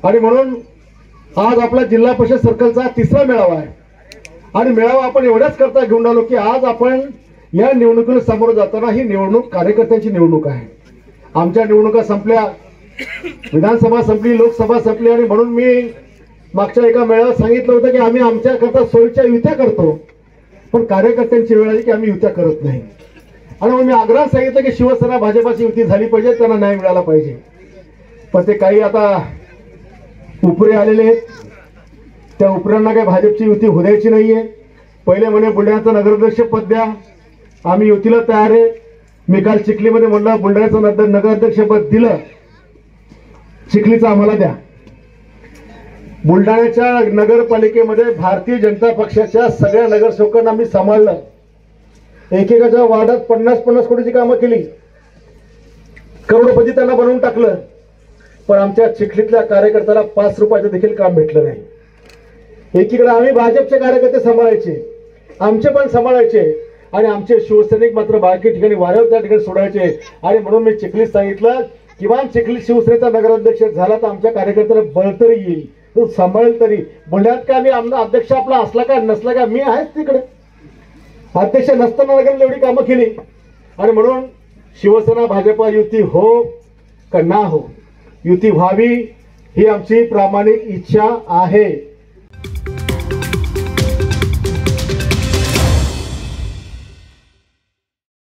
आणि म्हणून आज आपला जिल्हा परिषद सर्कलचा तिसरा मेळावा आहे आणि मेळावा आपण एवढ्याच करता घेऊन आलो की आज आपण या निवडणुकीला सामोरं जाताना ही निवडणूक कार्यकर्त्यांची निवडणूक आहे। आमच्या निवडणुका संपल्या, विधानसभा संपली, लोकसभा संपली आणि म्हणून मी मागच्या एका मेळाव्यात सांगितलं होतं की आम्ही आमच्याकरता सोयीच्या युत्या करतो, पण कार्यकर्त्यांची वेळ आली की आम्ही युत्या करत नाही। आणि मग मी आग्रहात सांगितलं की शिवसेना भाजपाची युती झाली पाहिजे, त्यांना न्याय मिळाला पाहिजे। पण ते काही आता उपरे आलेले आहेत, त्या उपऱ्यांना काही भाजपची युती होऊ द्यायची नाहीये। पहिले म्हणे बुलढाण्याचं नगराध्यक्ष पद द्या, आम्ही युतीला तयार आहे। मी काल चिखलीमध्ये म्हणलं बुलढाण्याचं नगराध्यक्ष पद दिलं, चिखलीचं आम्हाला द्या। बुलढाण्याच्या नगरपालिकेमध्ये भारतीय जनता पक्षाच्या सगळ्या नगरसेवकांना मी सांभाळलं, एकेकाच्या वार्डात 50-50 कोटीची कामं केली, करोडपती त्यांना बनवून टाकलं, पण आमच्या चिखलीतल्या कार्यकर्त्याला 5 रुपयाचं देखील काम भेटलं नाही। एकीकडे आम्ही भाजपचे कार्यकर्ते सांभाळायचे, आमचे पण सांभाळायचे आणि आमचे शिवसैनिक मात्र बाकी ठिकाणी वाऱ्यावर त्या ठिकाणी सोडायचे। आणि म्हणून मी चिखलीत सांगितलं किमान चिखली शिवसेनेचा नगराध्यक्ष झाला तर आमच्या कार्यकर्त्याला बळ तरी येईल, तो सांभाळेल तरी। बुलढाण्यात काय मी आमचा अध्यक्ष आपला असला का नसला का, मी आहेच तिकडे। अध्यक्ष नसताना नगरला एवढी कामं केली आणि म्हणून शिवसेना भाजपा युती हो का ना हो, युती व्हावी ही आमची प्रामाणिक इच्छा आहे।